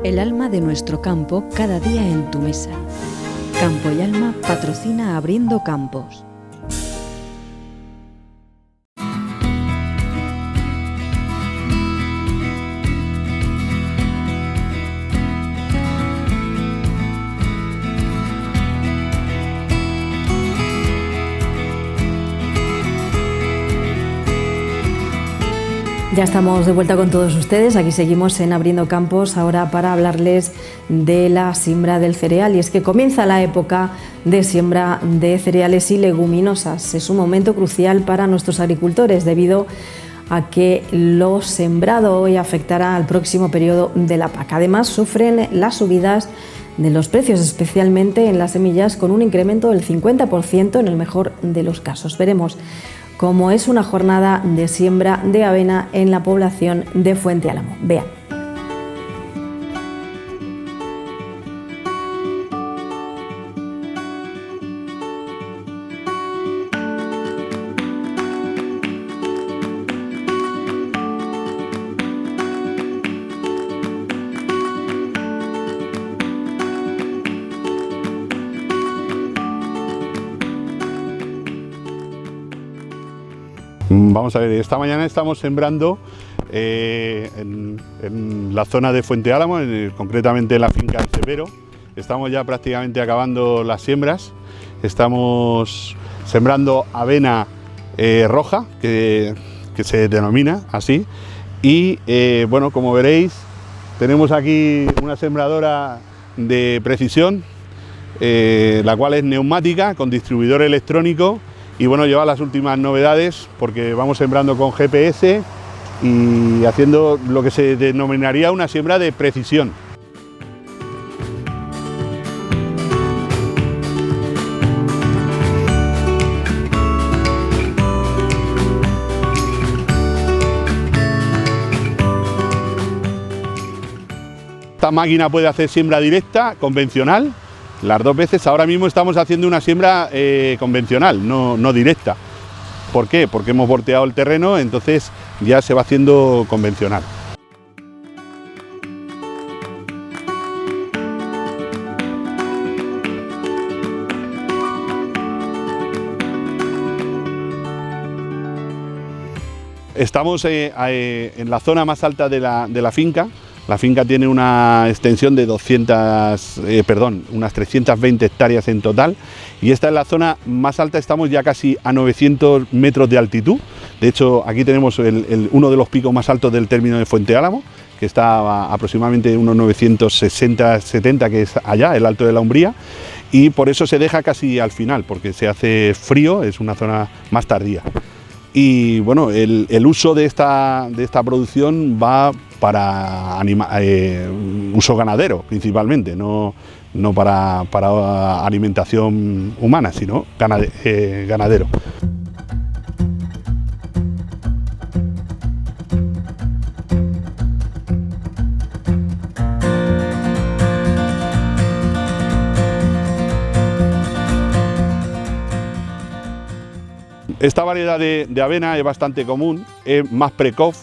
El alma de nuestro campo cada día en tu mesa. Campo y Alma patrocina Abriendo Campos. Ya estamos de vuelta con todos ustedes, aquí seguimos en Abriendo Campos, ahora para hablarles de la siembra del cereal. Y es que comienza la época de siembra de cereales y leguminosas. Es un momento crucial para nuestros agricultores debido a que lo sembrado hoy afectará al próximo periodo de la PAC. Además, sufren las subidas de los precios, especialmente en las semillas, con un incremento del 50% en el mejor de los casos. Veremos cómo es una jornada de siembra de avena en la población de Fuente Álamo. Vean. Vamos a ver, esta mañana estamos sembrando en la zona de Fuente Álamo, concretamente en la finca del Cepero. Estamos ya prácticamente acabando las siembras. Estamos sembrando avena roja, que se denomina así. Y bueno, como veréis, tenemos aquí una sembradora de precisión, la cual es neumática, con distribuidor electrónico. Y bueno, lleva las últimas novedades porque vamos sembrando con GPS y haciendo lo que se denominaría una siembra de precisión. Esta máquina puede hacer siembra directa, convencional, las dos veces. Ahora mismo estamos haciendo una siembra convencional, no directa. ¿Por qué? Porque hemos volteado el terreno, entonces ya se va haciendo convencional. Estamos en la zona más alta de la finca. La finca tiene una extensión de unas 320 hectáreas en total, y esta es la zona más alta. Estamos ya casi a 900 metros de altitud. De hecho, aquí tenemos uno de los picos más altos del término de Fuente Álamo, que está a aproximadamente unos 960-70, que es allá, el Alto de la Umbría, y por eso se deja casi al final, porque se hace frío, es una zona más tardía. Y bueno, el uso de esta producción va para uso ganadero principalmente, no para alimentación humana, sino ganadero. Esta variedad de avena es bastante común, es más precoz,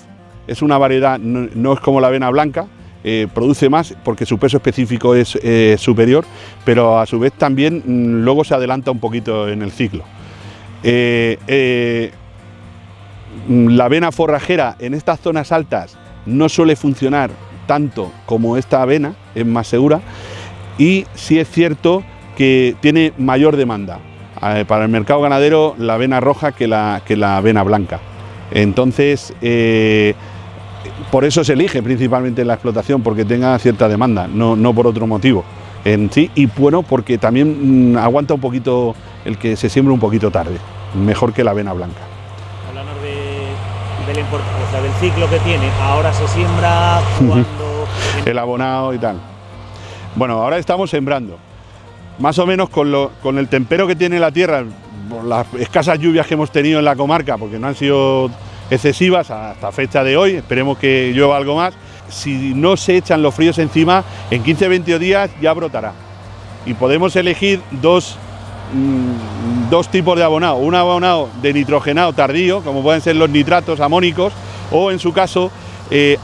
es una variedad, no es como la avena blanca, produce más porque su peso específico es superior, pero a su vez también luego se adelanta un poquito en el ciclo. La avena forrajera en estas zonas altas no suele funcionar tanto como esta avena, es más segura, y sí es cierto que tiene mayor demanda para el mercado ganadero la avena roja que la avena blanca. Entonces, por eso se elige principalmente la explotación, porque tenga cierta demanda, no por otro motivo en sí, y bueno, porque también aguanta un poquito el que se siembre un poquito tarde, mejor que la avena blanca. Hablando del ciclo que tiene, ahora se siembra cuando... El abonado y tal. Bueno, ahora estamos sembrando. Más o menos con el tempero que tiene la tierra, por las escasas lluvias que hemos tenido en la comarca, porque no han sido excesivas hasta fecha de hoy, esperemos que llueva algo más. Si no se echan los fríos encima, en 15-20 días ya brotará. Y podemos elegir dos tipos de abonado, un abonado de nitrogenado tardío, como pueden ser los nitratos amónicos, o en su caso,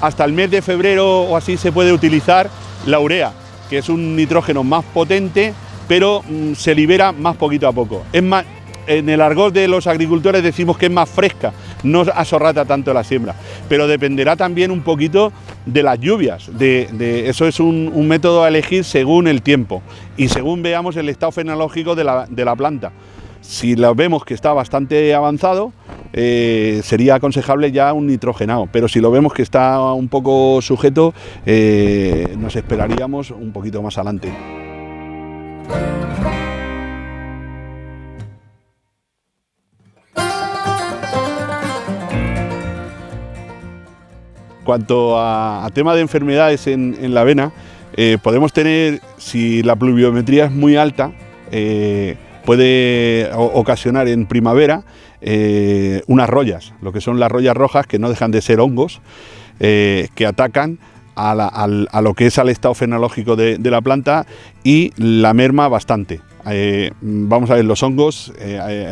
hasta el mes de febrero o así se puede utilizar la urea, que es un nitrógeno más potente, pero se libera más poquito a poco. Es más, en el argot de los agricultores decimos que es más fresca, no asorrata tanto la siembra, pero dependerá también un poquito de las lluvias, eso es un método a elegir según el tiempo y según veamos el estado fenológico de la planta. Si lo vemos que está bastante avanzado, sería aconsejable ya un nitrogenado, pero si lo vemos que está un poco sujeto, nos esperaríamos un poquito más adelante. Cuanto a tema de enfermedades en la avena, podemos tener, si la pluviometría es muy alta, puede ocasionar en primavera unas rollas, lo que son las rollas rojas, que no dejan de ser hongos, que atacan a lo que es al estado fenológico de la planta y la merma bastante. Vamos a ver, los hongos,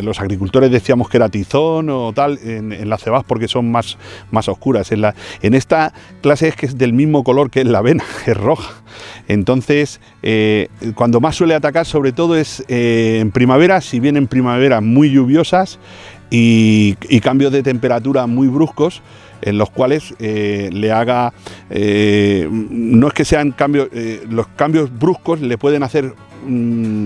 los agricultores decíamos que era tizón o tal, en las cebás porque son más oscuras. En esta clase es que es del mismo color que en la avena, es roja. Entonces, cuando más suele atacar sobre todo es en primavera, si bien en primavera muy lluviosas y cambios de temperatura muy bruscos, en los cuales le haga, no es que sean cambios, los cambios bruscos le pueden hacer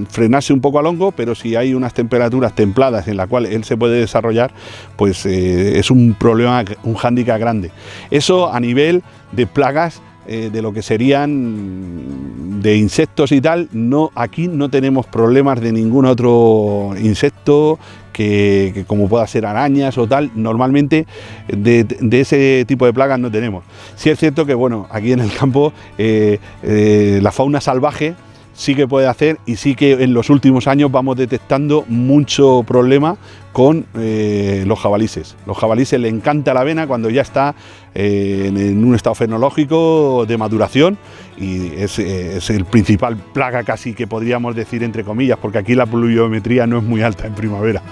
frenarse un poco al hongo, pero si hay unas temperaturas templadas en las cuales él se puede desarrollar, pues es un problema, un hándicap grande. Eso a nivel de plagas, de lo que serían de insectos y tal, aquí no tenemos problemas de ningún otro insecto que como pueda ser arañas o tal. Normalmente de ese tipo de plagas no tenemos. Sí es cierto que bueno, aquí en el campo la fauna salvaje sí que puede hacer, y sí que en los últimos años vamos detectando mucho problema con los jabalíes. Los jabalíes le encanta la avena cuando ya está en un estado fenológico de maduración, y es el principal plaga casi que podríamos decir entre comillas, porque aquí la pluviometría no es muy alta en primavera.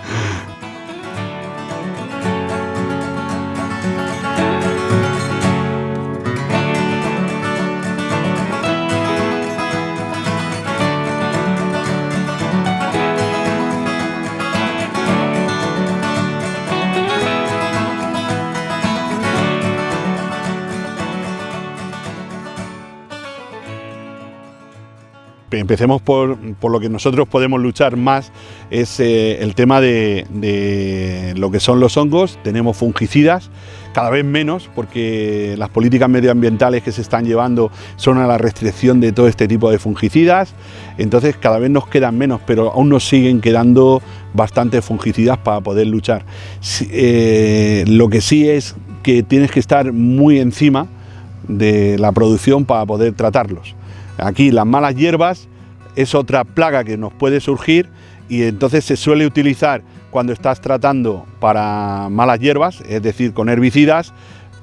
Empecemos por lo que nosotros podemos luchar más, es el tema de lo que son los hongos. Tenemos fungicidas, cada vez menos, porque las políticas medioambientales que se están llevando son a la restricción de todo este tipo de fungicidas, entonces cada vez nos quedan menos, pero aún nos siguen quedando bastantes fungicidas para poder luchar. Lo que sí es que tienes que estar muy encima de la producción para poder tratarlos. Aquí las malas hierbas es otra plaga que nos puede surgir, y entonces se suele utilizar cuando estás tratando para malas hierbas, es decir, con herbicidas,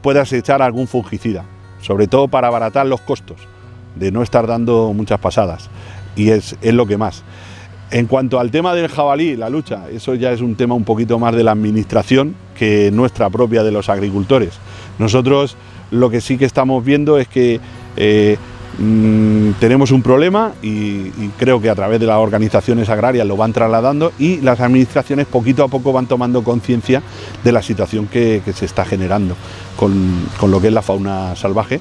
puedas echar algún fungicida, sobre todo para abaratar los costos de no estar dando muchas pasadas, y es lo que más. En cuanto al tema del jabalí, la lucha, eso ya es un tema un poquito más de la administración que nuestra propia de los agricultores. Nosotros lo que sí que estamos viendo es que tenemos un problema, y creo que a través de las organizaciones agrarias lo van trasladando, y las administraciones poquito a poco van tomando conciencia de la situación que se está generando con lo que es la fauna salvaje,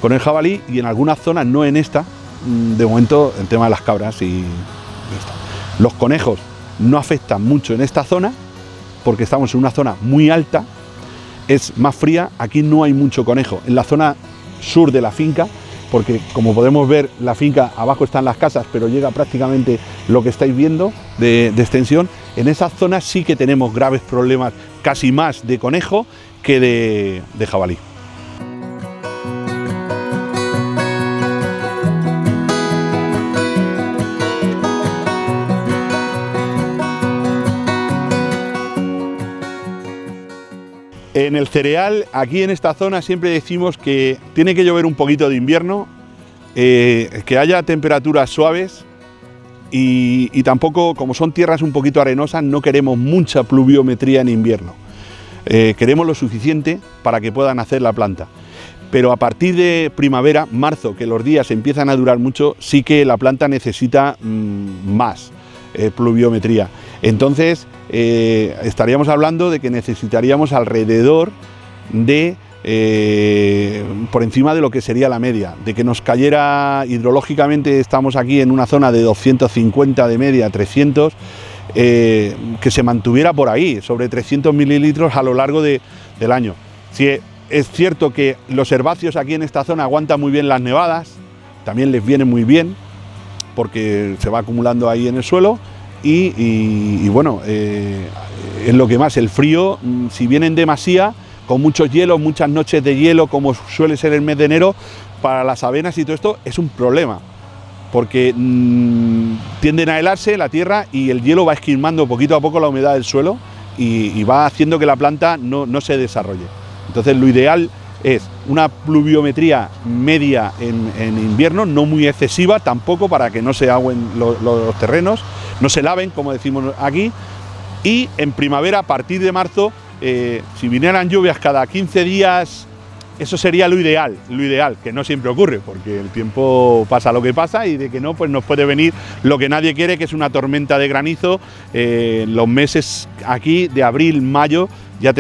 con el jabalí, y en algunas zonas, no en esta, de momento el tema de las cabras y esto. Los conejos no afectan mucho en esta zona porque estamos en una zona muy alta, es más fría, aquí no hay mucho conejo. En la zona sur de la finca, porque como podemos ver, la finca abajo están las casas, pero llega prácticamente lo que estáis viendo de extensión, en esas zonas sí que tenemos graves problemas, casi más de conejo que de jabalí. En el cereal, aquí en esta zona siempre decimos que tiene que llover un poquito de invierno, que haya temperaturas suaves, y tampoco, como son tierras un poquito arenosas, no queremos mucha pluviometría en invierno. Queremos lo suficiente para que pueda nacer la planta. pero a partir de primavera, marzo, que los días empiezan a durar mucho, sí que la planta necesita más pluviometría. Entonces estaríamos hablando de que necesitaríamos alrededor de por encima de lo que sería la media, de que nos cayera hidrológicamente. Estamos aquí en una zona de 250 de media, 300, que se mantuviera por ahí, sobre 300 mililitros a lo largo del año. Sí, es cierto que los herbáceos aquí en esta zona aguantan muy bien las nevadas, también les viene muy bien, porque se va acumulando ahí en el suelo, y bueno, es lo que más, el frío, si viene en demasía, con muchos hielos, muchas noches de hielo, como suele ser el mes de enero, para las avenas y todo esto es un problema, porque tienden a helarse la tierra y el hielo va esquilmando poquito a poco la humedad del suelo y va haciendo que la planta no se desarrolle. Entonces lo ideal es una pluviometría media en invierno, no muy excesiva tampoco, para que no se agüen los terrenos, no se laven, como decimos aquí, y en primavera, a partir de marzo, si vinieran lluvias cada 15 días, eso sería lo ideal, que no siempre ocurre, porque el tiempo pasa lo que pasa, y de que no, pues nos puede venir lo que nadie quiere, que es una tormenta de granizo. Los meses aquí de abril, mayo, ya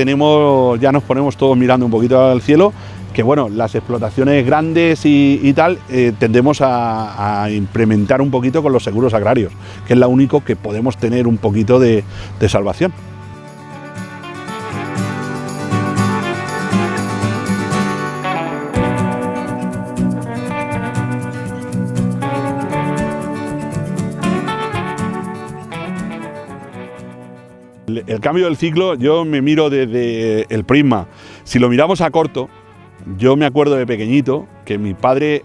nos ponemos todos mirando un poquito al cielo, que bueno, las explotaciones grandes y tal, tendemos a implementar un poquito con los seguros agrarios, que es lo único que podemos tener un poquito de salvación. El cambio del ciclo, yo me miro desde el prisma. Si lo miramos a corto, yo me acuerdo de pequeñito que mi padre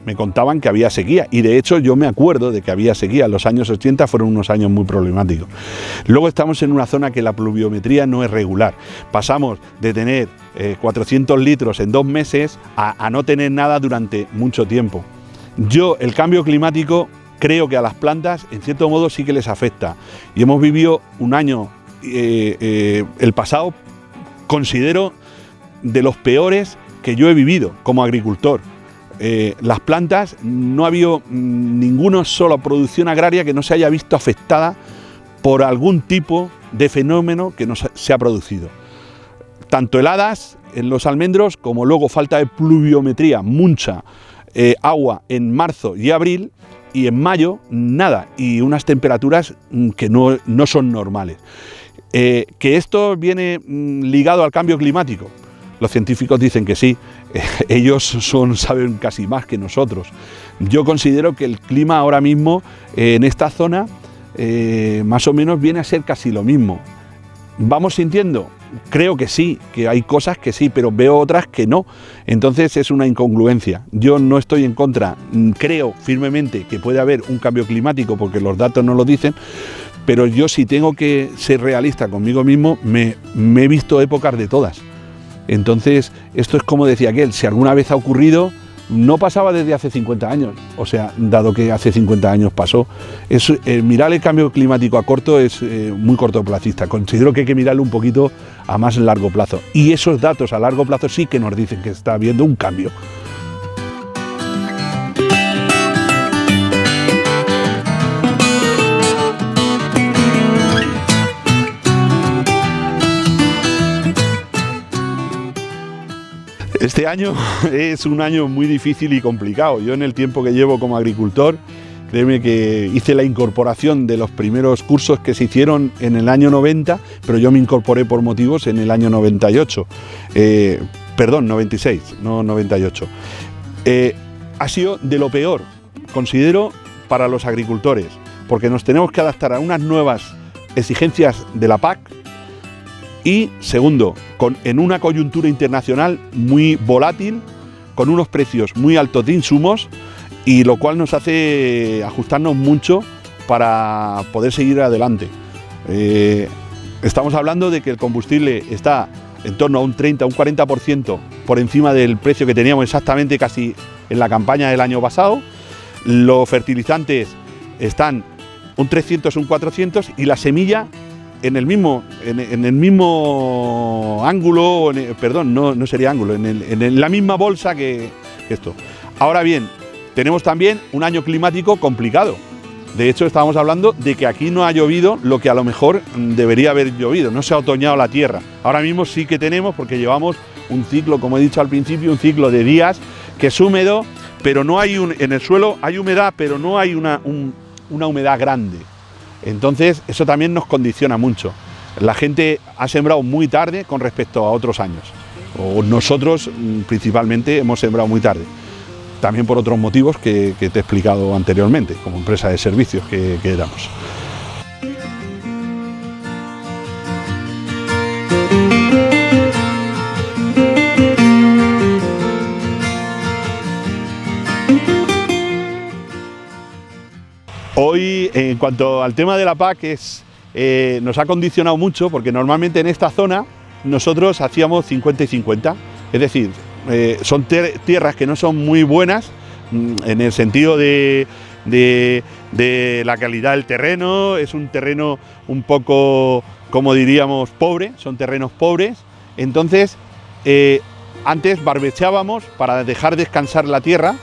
me contaban que había sequía, y de hecho yo me acuerdo de que había sequía. Los años 80 fueron unos años muy problemáticos. Luego estamos en una zona que la pluviometría no es regular. Pasamos de tener 400 litros en 2 meses a no tener nada durante mucho tiempo. El cambio climático, creo que a las plantas en cierto modo sí que les afecta, y hemos vivido un año, el pasado, considero de los peores que yo he vivido como agricultor. Las plantas, no ha habido ninguna sola producción agraria que no se haya visto afectada por algún tipo de fenómeno que se ha producido. Tanto heladas en los almendros, como luego falta de pluviometría, mucha agua en marzo y abril, y en mayo nada, y unas temperaturas que no son normales. Que esto viene ligado al cambio climático. Los científicos dicen que sí, ellos saben casi más que nosotros. Yo considero que el clima ahora mismo en esta zona más o menos viene a ser casi lo mismo. ¿Vamos sintiendo? Creo que sí, que hay cosas que sí, pero veo otras que no. Entonces es una incongruencia. Yo no estoy en contra, creo firmemente que puede haber un cambio climático, porque los datos no lo dicen, pero yo, si tengo que ser realista conmigo mismo, me he visto épocas de todas. Entonces esto es como decía aquel, si alguna vez ha ocurrido, no pasaba desde hace 50 años, o sea, dado que hace 50 años pasó. Mirar el cambio climático a corto es muy cortoplacista. Considero que hay que mirarlo un poquito a más largo plazo, y esos datos a largo plazo sí que nos dicen que está habiendo un cambio. Este año es un año muy difícil y complicado. Yo, en el tiempo que llevo como agricultor, créeme que hice la incorporación de los primeros cursos que se hicieron en el año 90, pero yo me incorporé por motivos en el año 98. Perdón, 96, no 98. Ha sido de lo peor, considero, para los agricultores, porque nos tenemos que adaptar a unas nuevas exigencias de la PAC. Y segundo, en una coyuntura internacional muy volátil, con unos precios muy altos de insumos, y lo cual nos hace ajustarnos mucho para poder seguir adelante. Estamos hablando de que el combustible está en torno a un 30, un 40% por encima del precio que teníamos exactamente casi en la campaña del año pasado. Los fertilizantes están un 300, un 400, y la semilla en el mismo ángulo, perdón, no sería ángulo, en la misma bolsa que esto. Ahora bien, tenemos también un año climático complicado. De hecho, estábamos hablando de que aquí no ha llovido lo que a lo mejor debería haber llovido, no se ha otoñado la tierra. Ahora mismo sí que tenemos, porque llevamos un ciclo, como he dicho al principio, un ciclo de días que es húmedo, pero no hay en el suelo hay humedad, pero no hay una humedad grande. Entonces, eso también nos condiciona mucho. La gente ha sembrado muy tarde con respecto a otros años, o nosotros principalmente hemos sembrado muy tarde. También por otros motivos que te he explicado anteriormente, como empresa de servicios que éramos. Hoy, en cuanto al tema de la PAC, nos ha condicionado mucho, porque normalmente en esta zona nosotros hacíamos 50 y 50, es decir, son tierras que no son muy buenas en el sentido de la calidad del terreno. Es un terreno un poco, como diríamos, pobre, son terrenos pobres. Entonces, antes barbechábamos para dejar descansar la tierra,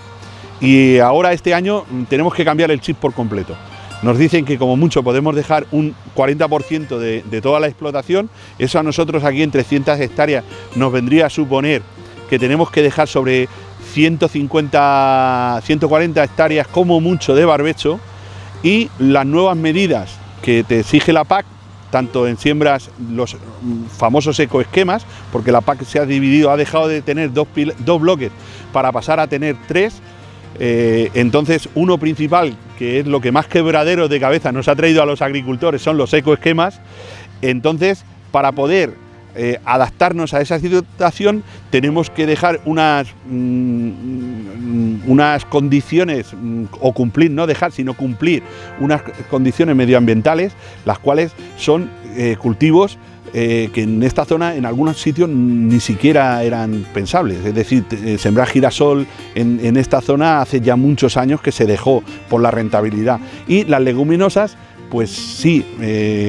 y ahora este año tenemos que cambiar el chip por completo. Nos dicen que como mucho podemos dejar un 40% de toda la explotación. Eso a nosotros aquí en 300 hectáreas nos vendría a suponer que tenemos que dejar sobre 150, 140 hectáreas como mucho de barbecho, y las nuevas medidas que te exige la PAC, tanto en siembras, los famosos ecoesquemas, porque la PAC se ha dividido, ha dejado de tener dos bloques para pasar a tener 3. Entonces, uno principal, que es lo que más quebradero de cabeza nos ha traído a los agricultores, son los ecoesquemas. Entonces, para poder adaptarnos a esa situación, tenemos que dejar unas condiciones, o cumplir, no dejar, sino cumplir unas condiciones medioambientales, las cuales son cultivos que en esta zona, en algunos sitios, ni siquiera eran pensables. Es decir, sembrar girasol en esta zona hace ya muchos años que se dejó por la rentabilidad. Y las leguminosas, pues sí,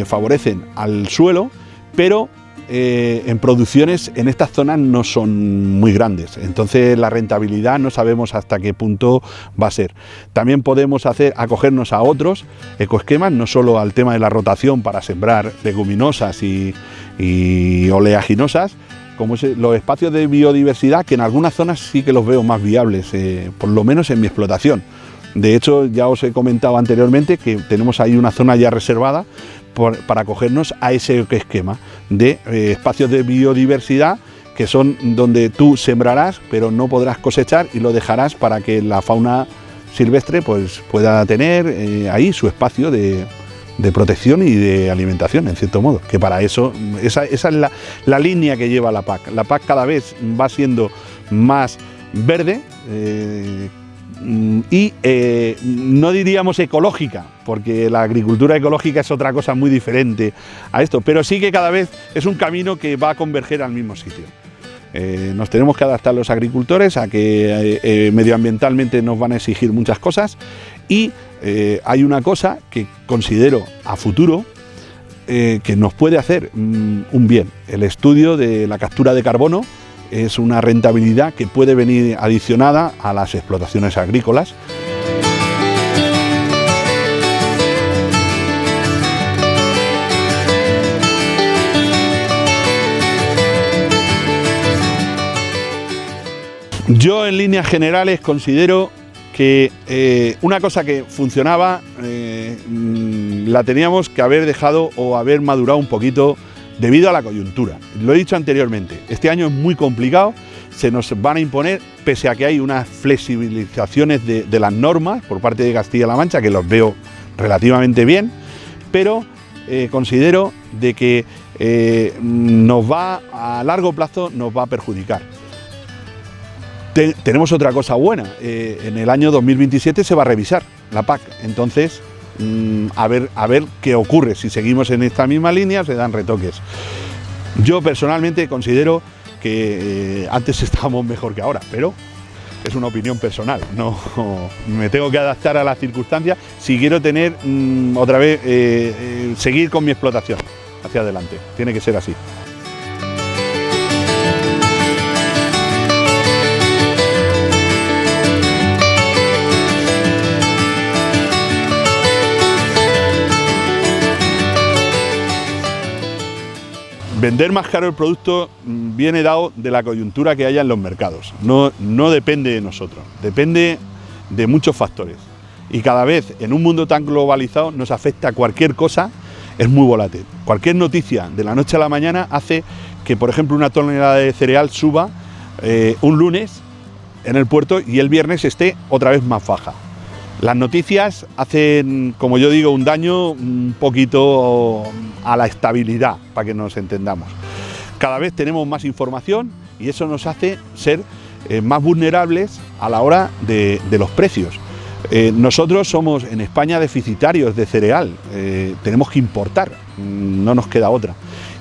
favorecen al suelo, pero en producciones en estas zonas no son muy grandes. Entonces la rentabilidad no sabemos hasta qué punto va a ser. También podemos acogernos a otros ecoesquemas, no solo al tema de la rotación para sembrar leguminosas y oleaginosas, como los espacios de biodiversidad, que en algunas zonas sí que los veo más viables, por lo menos en mi explotación. De hecho, ya os he comentado anteriormente que tenemos ahí una zona ya reservada para acogernos a ese esquema de espacios de biodiversidad, que son donde tú sembrarás, pero no podrás cosechar, y lo dejarás para que la fauna silvestre pues pueda tener ahí su espacio de protección y de alimentación, en cierto modo. Que para eso, esa es la línea que lleva la PAC. La PAC cada vez va siendo más verde, y no diríamos ecológica, porque la agricultura ecológica es otra cosa muy diferente a esto, pero sí que cada vez es un camino que va a converger al mismo sitio. Nos tenemos que adaptar los agricultores a que medioambientalmente nos van a exigir muchas cosas, y hay una cosa que considero a futuro que nos puede hacer un bien. El estudio de la captura de carbono es una rentabilidad que puede venir adicionada a las explotaciones agrícolas. Yo, en líneas generales, considero que una cosa que funcionaba la teníamos que haber dejado o haber madurado un poquito debido a la coyuntura. Lo he dicho anteriormente, este año es muy complicado, se nos van a imponer, pese a que hay unas flexibilizaciones de las normas por parte de Castilla-La Mancha, que los veo relativamente bien, pero considero de que a largo plazo nos va a perjudicar. Tenemos otra cosa buena, en el año 2027 se va a revisar la PAC, entonces a ver qué ocurre, si seguimos en esta misma línea, se dan retoques. Yo personalmente considero que antes estábamos mejor que ahora, pero es una opinión personal, no me tengo que adaptar a las circunstancias si quiero tener otra vez seguir con mi explotación. hacia adelante. Tiene que ser así. Vender más caro el producto viene dado de la coyuntura que haya en los mercados. No depende de nosotros, depende de muchos factores. Y cada vez en un mundo tan globalizado nos afecta cualquier cosa, es muy volátil. Cualquier noticia de la noche a la mañana hace que, por ejemplo, una tonelada de cereal suba un lunes en el puerto y el viernes esté otra vez más baja. Las noticias hacen, como yo digo, un daño un poquito a la estabilidad, para que nos entendamos. Cada vez tenemos más información y eso nos hace ser más vulnerables a la hora de los precios. Nosotros somos en España deficitarios de cereal, tenemos que importar, no nos queda otra.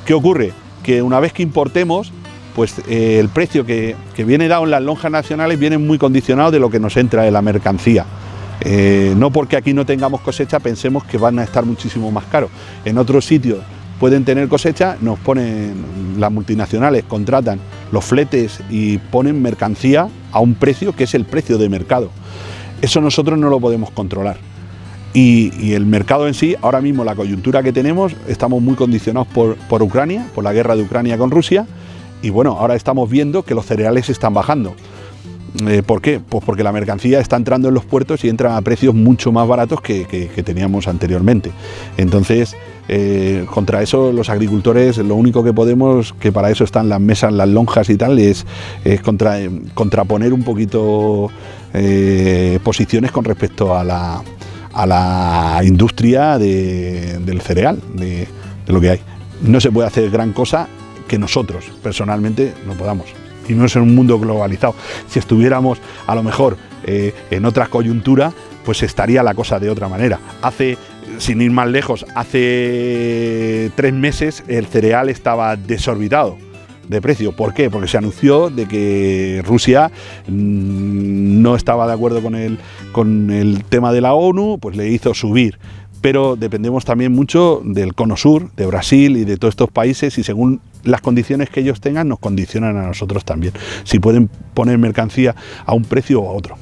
¿Qué ocurre? Que una vez que importemos, pues el precio que viene dado en las lonjas nacionales viene muy condicionado de lo que nos entra de la mercancía. No porque aquí no tengamos cosecha pensemos que van a estar muchísimo más caros. En otros sitios pueden tener cosecha, nos ponen, las multinacionales contratan los fletes y ponen mercancía a un precio que es el precio de mercado. Eso nosotros no lo podemos controlar. Y el mercado en sí, ahora mismo la coyuntura que tenemos, estamos muy condicionados por Ucrania, por la guerra de Ucrania con Rusia, y bueno, ahora estamos viendo que los cereales están bajando. ¿Por qué? Pues porque la mercancía está entrando en los puertos y entra a precios mucho más baratos que teníamos anteriormente. Entonces, contra eso los agricultores lo único que podemos, que para eso están las mesas, las lonjas y tal, es contraponer un poquito posiciones con respecto a la industria del cereal, de lo que hay. No se puede hacer gran cosa que nosotros personalmente no podamos. Y no es en un mundo globalizado. Si estuviéramos a lo mejor en otra coyuntura, pues estaría la cosa de otra manera. Sin ir más lejos, hace 3 meses el cereal estaba desorbitado de precio. ¿Por qué? Porque se anunció de que Rusia no estaba de acuerdo con el tema de la ONU, pues le hizo subir. Pero dependemos también mucho del cono sur, de Brasil y de todos estos países, y según las condiciones que ellos tengan nos condicionan a nosotros también, si pueden poner mercancía a un precio o a otro.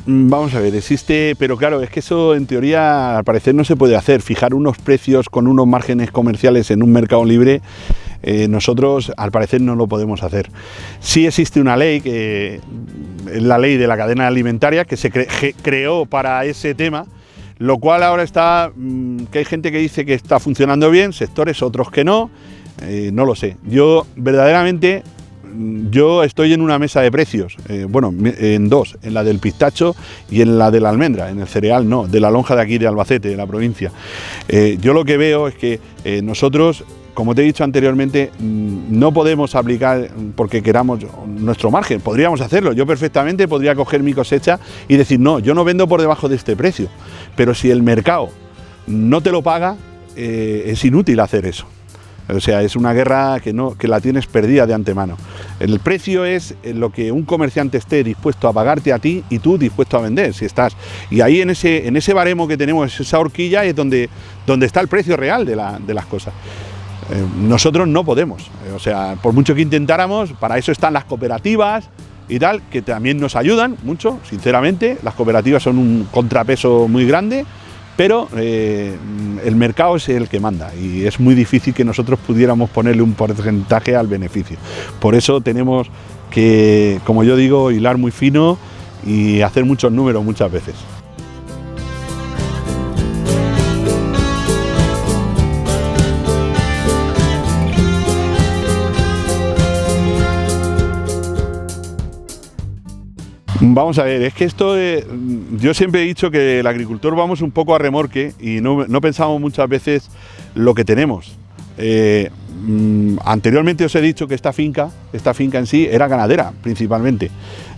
Vamos a ver, existe, pero claro, es que eso en teoría al parecer no se puede hacer, fijar unos precios con unos márgenes comerciales en un mercado libre, nosotros al parecer no lo podemos hacer. Sí existe una ley, que es la ley de la cadena alimentaria, que se creó para ese tema, lo cual ahora está, que hay gente que dice que está funcionando bien, sectores, otros que no, no lo sé. Yo verdaderamente... Yo estoy en una mesa de precios, en dos, en la del pistacho y en la de la almendra, en el cereal no, de la lonja de aquí de Albacete, de la provincia. Yo lo que veo es que nosotros, como te he dicho anteriormente, no podemos aplicar porque queramos nuestro margen, podríamos hacerlo, yo perfectamente podría coger mi cosecha y decir no, yo no vendo por debajo de este precio, pero si el mercado no te lo paga, es inútil hacer eso. O sea, es una guerra que la tienes perdida de antemano. El precio es lo que un comerciante esté dispuesto a pagarte a ti y tú dispuesto a vender, si estás. Y ahí en ese baremo que tenemos, esa horquilla, es donde está el precio real de las cosas. Nosotros no podemos. O sea, por mucho que intentáramos, para eso están las cooperativas y tal, que también nos ayudan mucho, sinceramente. Las cooperativas son un contrapeso muy grande. Pero el mercado es el que manda y es muy difícil que nosotros pudiéramos ponerle un porcentaje al beneficio. Por eso tenemos que, como yo digo, hilar muy fino y hacer muchos números muchas veces. Vamos a ver, es que esto, yo siempre he dicho que el agricultor vamos un poco a remorque y no pensamos muchas veces lo que tenemos. Anteriormente os he dicho que esta finca en sí era ganadera principalmente.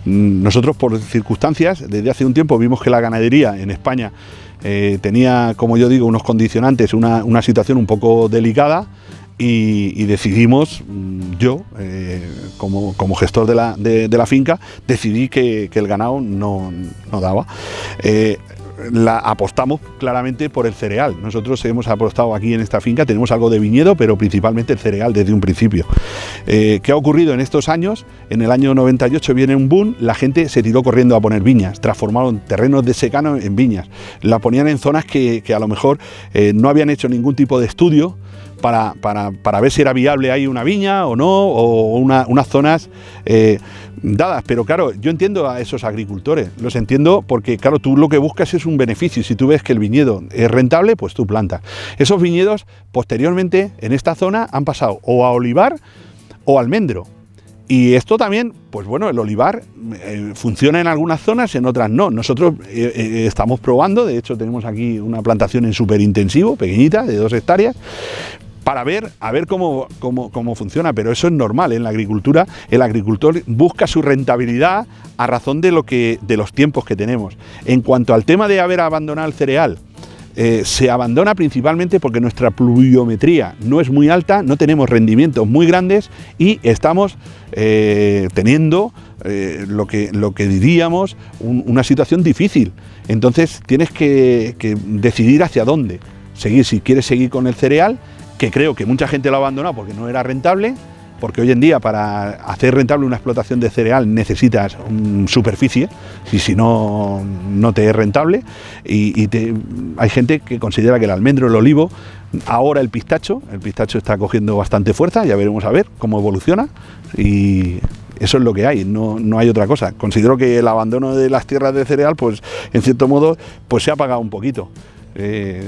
Nosotros por circunstancias, desde hace un tiempo vimos que la ganadería en España tenía, como yo digo, unos condicionantes, una situación un poco delicada. y decidimos, yo como gestor de la finca, decidí que el ganado no daba. Apostamos claramente por el cereal. Nosotros hemos apostado aquí en esta finca, tenemos algo de viñedo, pero principalmente el cereal desde un principio. ¿Qué ha ocurrido en estos años? En el año 98 viene un boom, la gente se tiró corriendo a poner viñas, transformaron terrenos de secano en viñas, la ponían en zonas que a lo mejor no habían hecho ningún tipo de estudio para ver si era viable ahí una viña o no, o unas zonas dadas. Pero claro, yo entiendo a esos agricultores, los entiendo porque claro, tú lo que buscas es un beneficio. Si tú ves que el viñedo es rentable, pues tú plantas. Esos viñedos posteriormente en esta zona han pasado o a olivar o almendro. Y esto también, pues bueno, el olivar funciona en algunas zonas, en otras no. Nosotros estamos probando, de hecho tenemos aquí una plantación en superintensivo, pequeñita, de 2 hectáreas, para ver cómo funciona, pero eso es normal en la agricultura. El agricultor busca su rentabilidad a razón de los tiempos que tenemos. En cuanto al tema de haber abandonado el cereal, se abandona principalmente porque nuestra pluviometría no es muy alta, no tenemos rendimientos muy grandes y estamos teniendo lo que diríamos una situación difícil. Entonces tienes que decidir hacia dónde seguir, si quieres seguir con el cereal, que creo que mucha gente lo ha abandonado porque no era rentable, porque hoy en día para hacer rentable una explotación de cereal necesitas superficie, y si no, no te es rentable, hay gente que considera que el almendro, el olivo, ahora el pistacho está cogiendo bastante fuerza, ya veremos a ver cómo evoluciona, y eso es lo que hay, no hay otra cosa. Considero que el abandono de las tierras de cereal, pues en cierto modo, pues se ha apagado un poquito.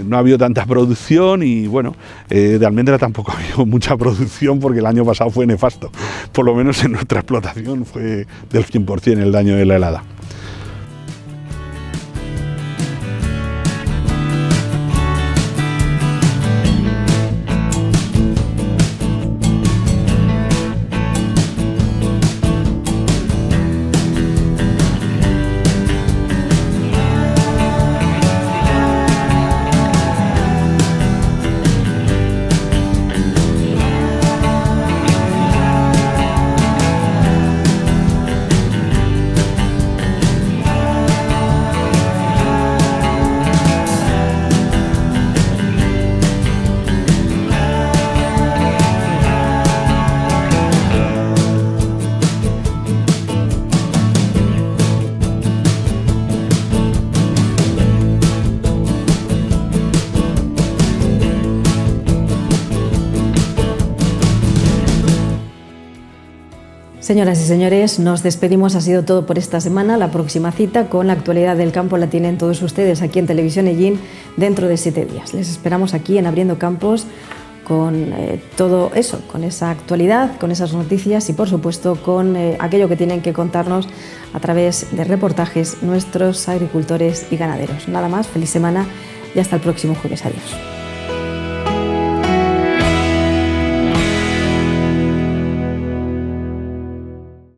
No ha habido tanta producción y bueno, de almendra tampoco ha habido mucha producción porque el año pasado fue nefasto. Por lo menos en nuestra explotación fue del 100% el daño de la helada. Señoras y señores, nos despedimos, ha sido todo por esta semana. La próxima cita con la actualidad del campo la tienen todos ustedes aquí en Televisión Ellín dentro de 7 días. Les esperamos aquí en Abriendo Campos con todo eso, con esa actualidad, con esas noticias y por supuesto con aquello que tienen que contarnos a través de reportajes nuestros agricultores y ganaderos. Nada más, feliz semana y hasta el próximo jueves. Adiós.